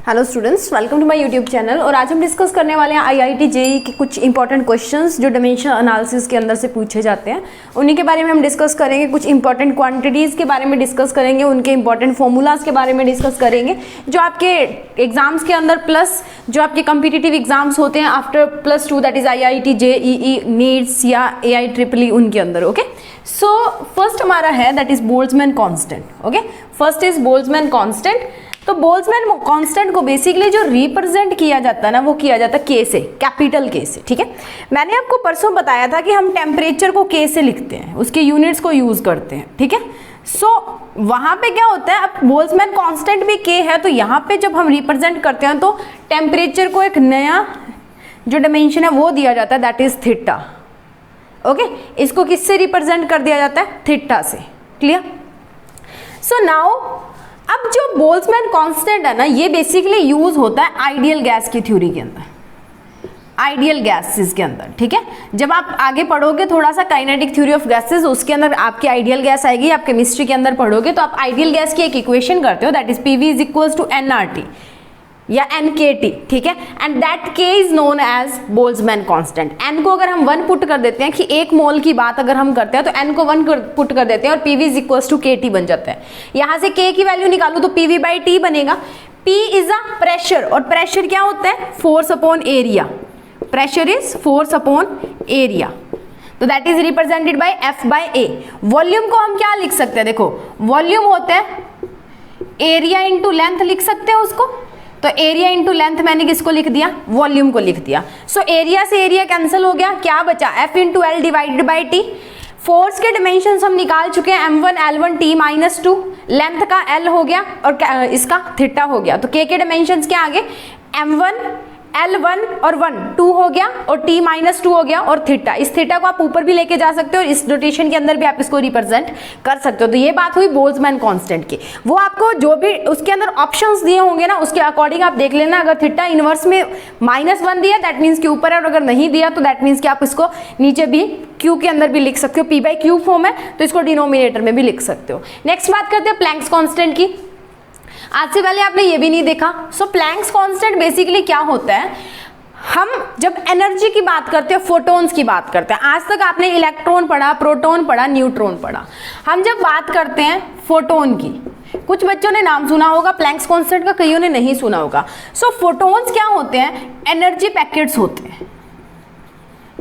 Hello students, welcome to my YouTube channel. और आज हम डिस्कस करने वाले हैं आईआईटी जेईई के कुछ इंपॉर्टेंट क्वेश्चंस जो डायमेंशन एनालिसिस के अंदर से पूछे जाते हैं। उन्हीं के बारे में हम डिस्कस करेंगे। कुछ इंपॉर्टेंट क्वांटिटीज़ के बारे में डिस्कस करेंगे, उनके इंपॉर्टेंट फॉर्मूलाज के बारे में डिस्कस करेंगे जो आपके एग्जाम्स के अंदर प्लस जो आपके कम्पिटिटिव एग्जाम्स होते हैं after +2 that is IIT JEE nits या AIEEE उनके अंदर। ओके, सो फर्स्ट हमारा है that is Boltzmann constant. Okay, first is Boltzmann constant. तो बोल्ट्जमैन कांस्टेंट को बेसिकली जो रिप्रेजेंट किया जाता है ना, वो किया जाता है K से, कैपिटल K से। ठीक है, मैंने आपको परसों बताया था कि हम टेम्परेचर को K से लिखते हैं, उसके यूनिट्स को यूज करते हैं। ठीक है, सो वहां पे क्या होता है, अब बोल्ट्जमैन कांस्टेंट भी K है, तो यहाँ पे जब हम रिप्रेजेंट करते हैं तो टेम्परेचर को एक नया जो डायमेंशन है वो दिया जाता है दैट इज थीटा। ओके, इसको किससे रिप्रेजेंट कर दिया जाता है? थीटा से। क्लियर? सो नाउ अब जो बोल्ट्जमैन कांस्टेंट है ना, ये बेसिकली यूज होता है आइडियल गैस की थ्योरी के अंदर, आइडियल गैसेस के अंदर। ठीक है, जब आप आगे पढ़ोगे थोड़ा सा काइनेटिक थ्योरी ऑफ गैसेस, उसके अंदर आपकी आइडियल गैस आएगी। आप केमिस्ट्री के अंदर पढ़ोगे तो आप आइडियल गैस की एक इक्वेशन करते हो दैट इज PV = nRT या NKT। ठीक है, and that K is known as Boltzmann constant. N को अगर हम 1 पुट कर देते हैं कि एक मोल की बात अगर हम करते हैं तो N को 1 पुट कर देते हैं और PV = KT बन जाता है। यहां से K की वैल्यू निकालू तो PV/T बनेगा। P इज अ प्रेशर, और प्रेशर क्या होता है? Force upon area. Pressure is force upon area, तो that is represented by F/A। Volume को हम क्या लिख सकते हैं? देखो, वॉल्यूम होता है एरिया इंटू लेंथ, लिख सकते हैं उसको। तो एरिया इंटू लेंथ मैंने किसको लिख दिया? वॉल्यूम को लिख दिया। सो एरिया से एरिया कैंसिल हो गया, क्या बचा? F × L / T। फोर्स के डिमेंशन हम निकाल चुके हैं, M1 L1 T-2, लेंथ का L हो गया और इसका थीटा हो गया। तो K के डिमेंशन क्या आ गए? M1 L1 और 1 2 हो गया और T-2 हो गया और थीटा। इस थीटा को आप ऊपर भी लेके जा सकते हो और इस नोटेशन के अंदर भी आप इसको रिप्रेजेंट कर सकते हो। तो ये बात हुई बोल्ट्जमैन कांस्टेंट की। वो आपको जो भी उसके अंदर ऑप्शंस दिए होंगे ना, उसके अकॉर्डिंग आप देख लेना। अगर थीटा इनवर्स में -1 दिया दैट मीन्स के ऊपर है, और अगर नहीं दिया तो दैट मीन्स कि आप इसको नीचे भी Q के अंदर भी लिख सकते हो। P/Q फॉर्म है तो इसको डिनोमिनेटर में भी लिख सकते हो। नेक्स्ट बात करते हैं प्लैंक्स कांस्टेंट की। आज से पहले आपने ये भी नहीं देखा। सो प्लैंक्स कांस्टेंट बेसिकली क्या होता है, हम जब एनर्जी की बात करते हैं, फोटॉन्स की बात करते हैं। आज तक आपने इलेक्ट्रॉन पढ़ा, प्रोटॉन पढ़ा, न्यूट्रॉन पढ़ा। हम जब बात करते हैं फोटॉन की, कुछ बच्चों ने नाम सुना होगा प्लैंक्स कांस्टेंट का, कईयों ने नहीं सुना होगा। सो फोटॉन्स क्या होते हैं? एनर्जी पैकेट्स होते हैं।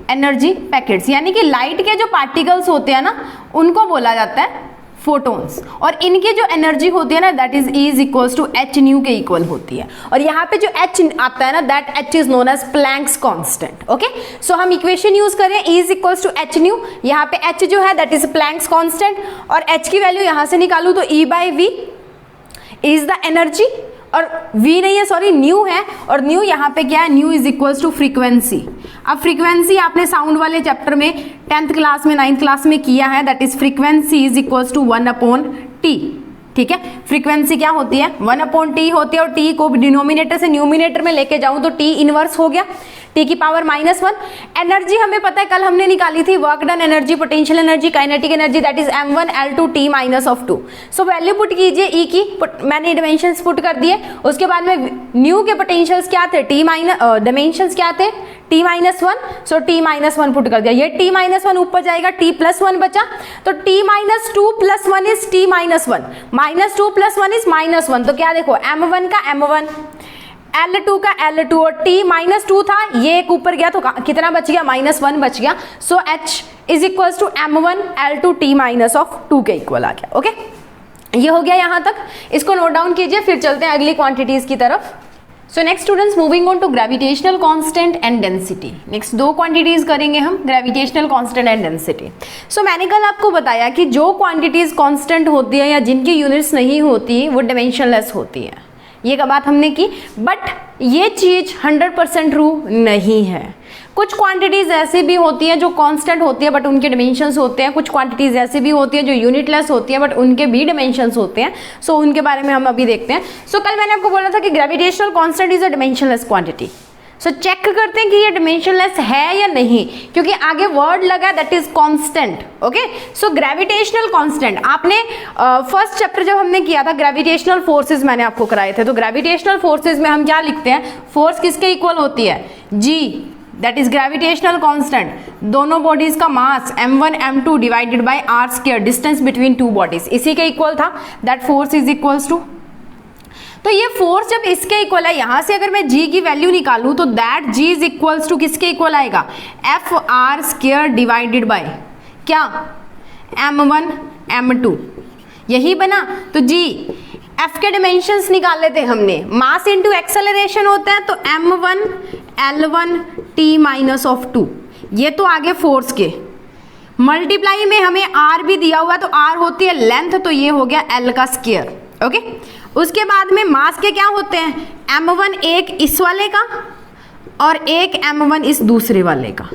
एनर्जी पैकेट्स यानी कि लाइट के जो पार्टिकल्स होते हैं ना, उनको बोला जाता है फोटॉन्स। और इनकी जो एनर्जी होती है ना दैट इज E = hν के इक्वल होती है। और यहाँ पे जो H आता है ना, that H is known as Planck's constant. Okay, so हम इक्वेशन यूज करें E = hν। यहाँ पे H जो है दैट इज प्लैंक्स कांस्टेंट, और H की वैल्यू यहाँ से निकालू तो E/V इज द एनर्जी, और V नहीं है, सॉरी, न्यू है। और न्यू यहाँ पे क्या है? New = frequency. अब फ्रीक्वेंसी आपने साउंड वाले चैप्टर में 10th क्लास में 9th क्लास में किया है, दैट इज फ्रीक्वेंसी = 1/T। ठीक है, फ्रीक्वेंसी क्या होती है? 1/T होती है, और T को डिनोमिनेटर से न्यूमिनेटर में लेके जाऊं तो T इनवर्स हो गया, T की पावर -1। एनर्जी हमें पता है, कल हमने निकाली थी, work done energy, potential energy, kinetic energy, that is M1 L2 T-2। So value put कीजिए E की, मैंने डिमेंशंस पुट कर दिए। उसके बाद में न्यू के पोटेंशियल्स क्या थे? डिमेंशंस क्या थे? T-1। सो T-1 पुट कर दिया, ये T-1 ऊपर जाएगा, T+1 बचा, तो T-2 + 1 इज T-1, -2 + 1 इज -1। तो क्या देखो, M1 का M1, L2 का L2, और T-2 था, ये एक ऊपर गया तो कितना बच गया? -1 बच गया। सो H = M1 L2 T-2 के इक्वल आ गया। ओके, ये हो गया यहाँ तक, इसको नोट डाउन कीजिए। फिर चलते हैं अगली क्वांटिटीज की तरफ। So next students, moving on to gravitational constant and density. Next 2 quantities करेंगे हम, gravitational constant and density. So मैंने कल आपको बताया कि जो क्वांटिटीज कांस्टेंट होती है या जिनकी यूनिट्स नहीं होती वो डायमेंशनलेस होती है, ये का बात हमने की। बट ये चीज 100% ट्रू नहीं है। कुछ क्वांटिटीज ऐसी भी होती हैं जो कांस्टेंट होती है बट उनके डिमेंशंस होते हैं। कुछ क्वांटिटीज ऐसी भी होती है जो यूनिटलेस होती है बट उनके भी डिमेंशंस होते हैं। सो उनके बारे में हम अभी देखते हैं। सो कल मैंने आपको बोला था कि gravitational constant is a dimensionless quantity. So check करते हैं कि ये डिमेंशनलेस है या नहीं, क्योंकि आगे वर्ड लगा that is constant. Okay, so gravitational constant आपने फर्स्ट चैप्टर जब हमने किया था ग्रेविटेशनल फोर्सेस मैंने आपको कराए थे, तो ग्रेविटेशनल फोर्सेस में हम क्या लिखते हैं, फोर्स किसके इक्वल होती है, G, that is gravitational constant, दोनों बॉडीज का mass m1 m2 divided by r square, distance between two bodies, इसी के इक्वल था, that force is equals to. तो ये फोर्स जब इसके इक्वल है, यहां से अगर मैं g की वैल्यू निकालूं तो that g is equals to किसके इक्वल आएगा, F R square divided by क्या, m1 m2, यही बना। तो g f के डिमेंशंस निकाल लेते हमने, मास इनटू एक्सेलरेशन होता है, तो m1 l1 t minus of 2, ये तो आगे फोर्स के, मल्टीप्लाई में हमें r भी दिया हुआ है, तो r होती है लेंथ, तो ये हो गया l का स्क्वायर। ओके, उसके बाद में मास के क्या होते हैं, m1 एक इस वाले का और एक m1 इस दूसरे वाले का,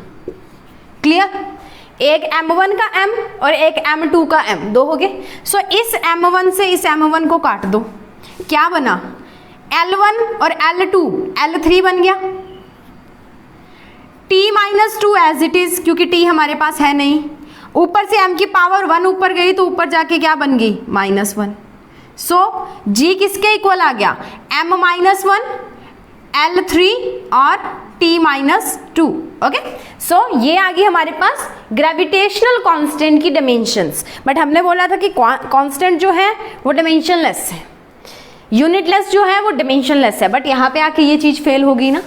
क्लियर, एक m1 का m और एक m2 का m, दो हो गए। सो इस m1 से इस m1 को काट दो, क्या बना, L1 और L2, L3 बन गया, t minus 2 as it is, क्योंकि t हमारे पास है नहीं, ऊपर से m की पावर 1 ऊपर गई तो ऊपर जाके क्या बन गई, -1। सो g किसके इक्वल आ गया, m माइनस 1 L3 और t माइनस 2। ओके, सो ये आ गई हमारे पास ग्रेविटेशनल कांस्टेंट की डिमेंशंस। बट हमने बोला था कि कांस्टेंट जो है वो डिमेंशनलेस है, यूनिटलेस जो है वो डिमेंशनलेस है, बट यहाँ पे आके ये चीज फेल होगी ना,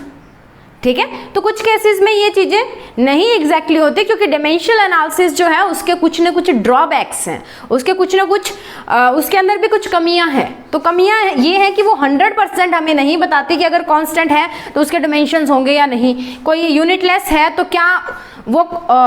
ठीक है। तो कुछ केसेस में ये चीजें नहीं एग्जैक्टली होती, क्योंकि डिमेंशनल एनालिसिस जो है उसके कुछ ना कुछ ड्रॉबैक्स हैं, उसके कुछ ना कुछ उसके अंदर भी कुछ कमियां हैं। तो कमियां ये है कि वो 100% हमें नहीं बताती कि अगर कांस्टेंट है तो उसके डिमेंशंस होंगे या नहीं, कोई यूनिटलेस है तो क्या वो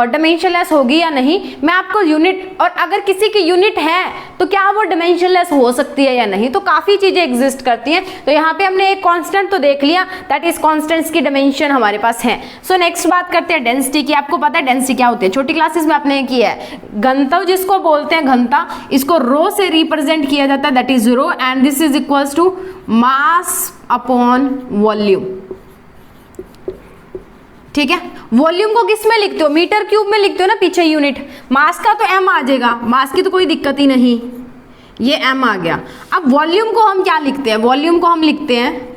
डिमेंशनलेस होगी या नहीं। मैं आपको यूनिट, और अगर किसी की यूनिट है तो क्या वो डिमेंशनलेस हो सकती है या नहीं, तो काफ़ी चीज़ें एग्जिस्ट करती हैं। तो यहाँ पे हमने एक कांस्टेंट तो देख लिया, दैट इज कांस्टेंट्स की डिमेंशन हमारे पास है। सो नेक्स्ट बात करते हैं डेंसिटी की। आपको पता है डेंसिटी क्या होती है, छोटी क्लासेस में आपने किया है। घनत्व जिसको बोलते हैं, घनता, इसको रो से रिप्रेजेंट किया जाता है, that is rho, and this is equals to mass upon volume. ठीक है, वॉल्यूम को किस में लिखते हो, मीटर क्यूब में लिखते हो ना पीछे यूनिट। मास का तो m आ जाएगा, मास की तो कोई दिक्कत ही नहीं, ये m आ गया। अब वॉल्यूम को हम क्या लिखते हैं, वॉल्यूम को हम लिखते हैं,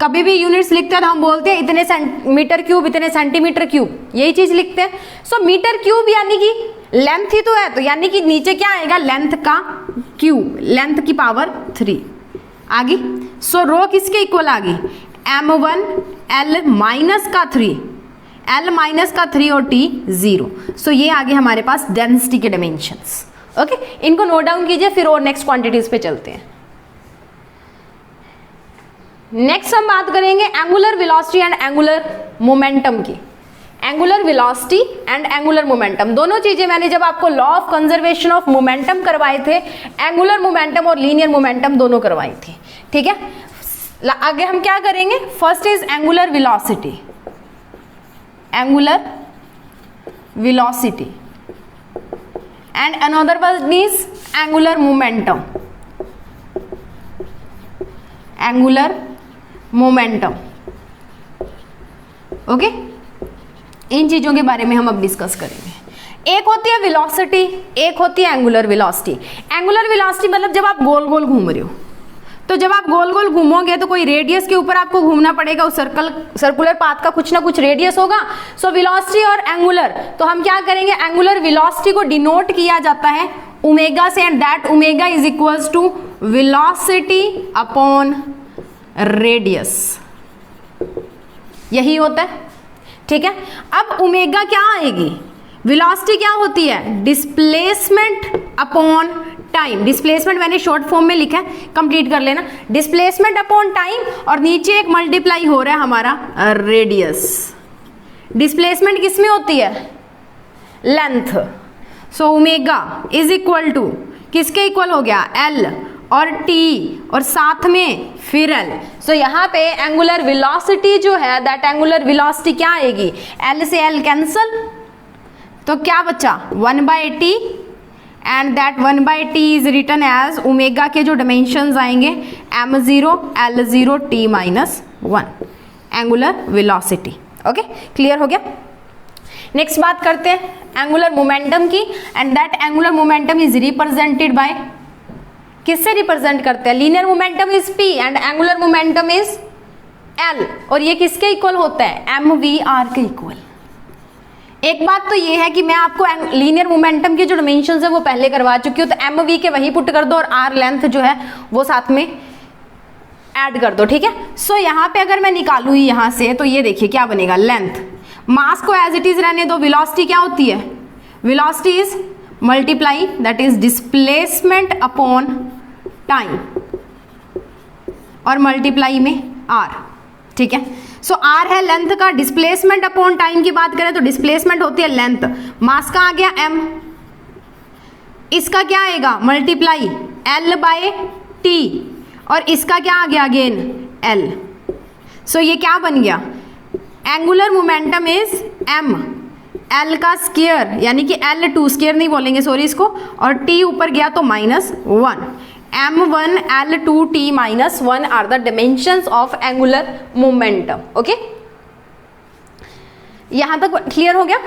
कभी भी यूनिट्स लिखते हैं तो हम बोलते हैं इतने मीटर क्यूब, इतने सेंटीमीटर क्यूब, यही चीज लिखते हैं। सो मीटर क्यूब यानी कि लेंथ ही तो है, तो यानी कि नीचे क्या आएगा, लेंथ का क्यूब, लेंथ की पावर 3 आ गई। सो रो किसके इक्वल आ गई, m1 l माइनस का 3, l माइनस का 3 और t 0। सो ये आगे हमारे पास डेंसिटी के डायमेंशंस। ओके, इनको नोट डाउन कीजिए, फिर और नेक्स्ट क्वांटिटीज पे चलते हैं। नेक्स्ट हम बात करेंगे angular velocity and angular momentum की। Angular velocity and angular momentum, दोनों चीजें मैंने जब आपको law of conservation of momentum करवाए थे, एंगुलर मोमेंटम और लीनियर मोमेंटम दोनों करवाई थी। ठीक है, आगे हम क्या करेंगे, first is angular velocity, angular velocity, and another one is angular momentum, angular momentum. Okay, इन चीजों के बारे में हम अब डिस्कस करेंगे। एक होती है वेलोसिटी, एक होती है एंगुलर वेलोसिटी। एंगुलर वेलोसिटी मतलब जब आप गोल गोल घूम रहे हो, तो जब आप गोल गोल घूमोगे तो कोई रेडियस के ऊपर आपको घूमना पड़ेगा, उस सर्कुलर पाथ का कुछ ना कुछ रेडियस होगा। सो वेलोसिटी और एंगुलर, तो हम क्या करेंगे, एंगुलर वेलोसिटी को डिनोट किया जाता है ओमेगा से, and that omega is equals to velocity upon radius, यही होता है। ठीक है, अब ओमेगा क्या आएगी, वेलोसिटी क्या होती है, डिस्प्लेसमेंट अपॉन टाइम। डिस्प्लेसमेंट मैंने शॉर्ट फॉर्म में लिखा है, कंप्लीट कर लेना, डिस्प्लेसमेंट अपॉन टाइम, और नीचे एक मल्टीप्लाई हो रहा है हमारा रेडियस। डिस्प्लेसमेंट किस में होती है, length. So omega is equal to किसके इक्वल हो गया, एल और टी और साथ में फिर एल। सो यहाँ पे एंगुलर वेलोसिटी जो है, दैट एंगुलर वेलोसिटी क्या आएगी, एल से एल कैंसल, तो क्या बचा 1/t, and that 1/t is written as omega के जो डायमेंशंस आएंगे m0 l0 t -1। Angular velocity. Okay, clear हो गया। नेक्स्ट बात करते हैं एंगुलर मोमेंटम की, and that angular momentum is represented by, किससे रिप्रेजेंट करते हैं? Linear momentum is p and angular momentum is l, और ये किसके इक्वल होता है? mvr के इक्वल। एक बात तो ये है कि मैं आपको लीनियर मोमेंटम के जो डायमेंशंस है वो पहले करवा चुकी हूँ, तो mv के वही पुट कर दो और r लेंथ जो है वो साथ में ऐड कर दो, ठीक है। सो यहाँ पे अगर मैं निकालूँ यहाँ से तो ये देखिए क्या बनेगा, लेंथ, मास को एज इट इज रहने दो, वेलोसिटी क्या होती है? Velocity is multiply that is displacement upon time, और मल्टीप्लाई में r, ठीक है। सो r है लेंथ का, डिस्प्लेसमेंट अपॉन टाइम की बात करें तो डिस्प्लेसमेंट होती है लेंथ, मास का आ गया m, इसका क्या आएगा? मल्टीप्लाई l बाय t, और इसका क्या आ गया अगेन? l। सो ये क्या बन गया? Angular momentum is m, l का स्क्वायर यानी कि l2 स्क्वायर नहीं बोलेंगे सॉरी इसको, और t ऊपर गया तो -1, m1 l2 t -1 are the dimensions of angular momentum. Okay, यहां तक क्लियर हो गया।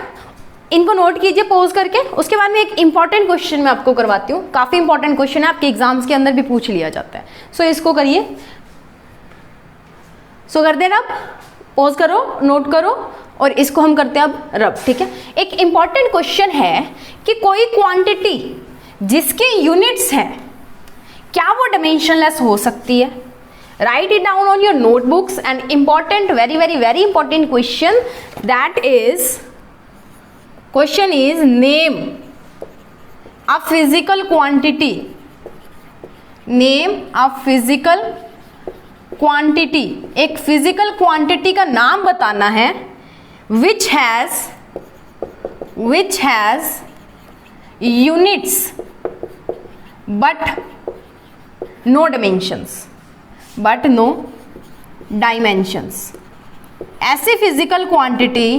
इनको नोट कीजिए पॉज करके। उसके बाद में एक इंपॉर्टेंट क्वेश्चन मैं आपको करवाती हूँ, काफी इंपॉर्टेंट क्वेश्चन है, आपके एग्जाम्स के अंदर भी पूछ लिया जाता है। सो इसको करिए, सो कर देना, पॉज करो, नोट करो, और इसको हम करते हैं अब रब, ठीक है। एक इंपॉर्टेंट क्वेश्चन है कि कोई क्वांटिटी जिसके यूनिट्स हैं क्या वो डायमेंशनलेस हो सकती है? Right it down on your notebooks. And important, very very very important question, that is question is name a physical quantity, name a physical quantity, एक फिजिकल क्वांटिटी का नाम बताना है which has units but no dimensions, ऐसी physical quantity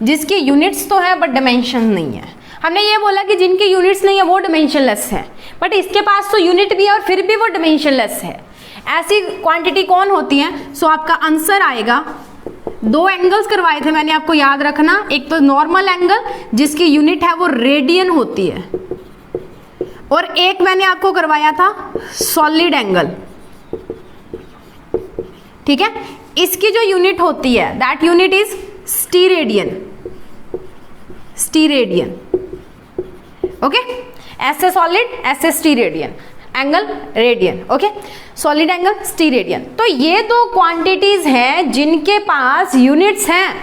जिसकी units तो है but dimension नहीं है। हमने ये बोला कि जिनकी यूनिट्स नहीं है वो डायमेंशनलेस है, बट इसके पास तो यूनिट भी है और फिर भी वो डायमेंशनलेस है। ऐसी क्वांटिटी कौन होती है? सो आपका आंसर आएगा, दो एंगल्स करवाए थे मैंने, आपको याद रखना, एक तो नॉर्मल एंगल जिसकी यूनिट है वो रेडियन होती है, और एक मैंने आपको करवाया था सॉलिड एंगल, ठीक है। इसकी जो यूनिट होती है that unit is steradian, steradian, okay. ऐसे सॉलिड, ऐसे steradian, angle radian, okay, solid angle steradian. तो ये दो क्वांटिटीज हैं जिनके पास यूनिट्स हैं,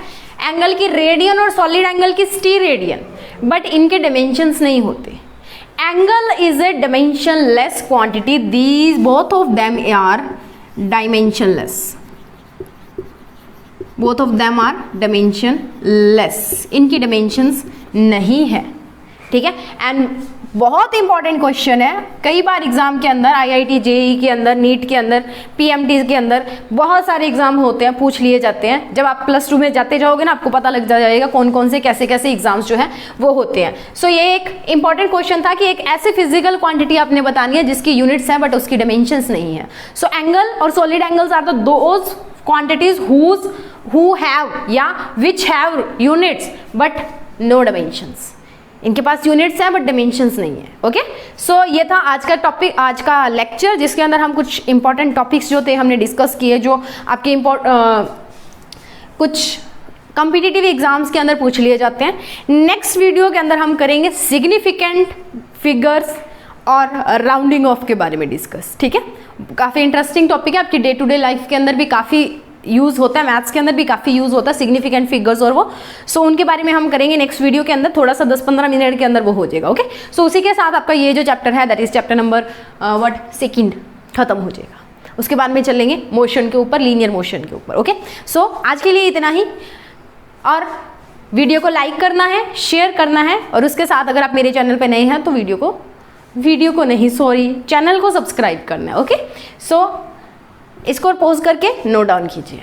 एंगल की रेडियन और सॉलिड एंगल की स्टीरेडियन, बट इनके डायमेंशंस नहीं होते। Angle is a dimensionless quantity, these both of them are dimensionless, both of them are dimensionless, इनकी डायमेंशंस नहीं है, ठीक है। एंड बहुत इंपॉर्टेंट क्वेश्चन है, कई बार एग्जाम के अंदर, आईआईटी जेईई के अंदर, नीट के अंदर, पीएमटी के अंदर बहुत सारे एग्जाम होते हैं, पूछ लिए जाते हैं। जब आप +2 में जाते जाओगे ना आपको पता लग जाएगा कौन कौन से कैसे कैसे एग्जाम्स जो है वो होते हैं। सो ये एक इंपॉर्टेंट क्वेश्चन था कि एक ऐसी फिजिकल क्वांटिटी आपने बतानी है जिसकी यूनिट्स हैं बट उसकी डायमेंशंस नहीं है। सो एंगल और solid angles are the those quantities who have या which have units but no dimensions, इनके पास यूनिट्स हैं बट डायमेंशंस नहीं है, ओके। सो ये था आज का टॉपिक, आज का लेक्चर, जिसके अंदर हम कुछ इंपॉर्टेंट टॉपिक्स जो थे हमने डिस्कस किए, जो आपके कुछ कॉम्पिटिटिव एग्जाम्स के अंदर पूछ लिए जाते हैं। नेक्स्ट वीडियो के अंदर हम करेंगे सिग्निफिकेंट फिगर्स और राउंडिंग ऑफ के बारे में डिस्कस, ठीक है। काफ़ी इंटरेस्टिंग टॉपिक है, आपकी डे टू डे लाइफ के अंदर भी काफ़ी यूज़ होता है, मैथ्स के अंदर भी काफ़ी यूज़ होता है सिग्निफिकेंट फिगर्स और वो। सो उनके बारे में हम करेंगे नेक्स्ट वीडियो के अंदर, थोड़ा सा 10-15 मिनट के अंदर वो हो जाएगा, ओके। सो उसी के साथ आपका ये जो चैप्टर है that is chapter number second खत्म हो जाएगा। उसके बाद में चलेंगे मोशन के ऊपर, लीनियर मोशन के ऊपर, ओके। सो आज के लिए इतना ही, और वीडियो को लाइक करना है, शेयर करना है, और उसके साथ अगर आप मेरे चैनल पर नए हैं तो चैनल को सब्सक्राइब करना है, ओके। सो इसको पॉज करके नोट डाउन कीजिए।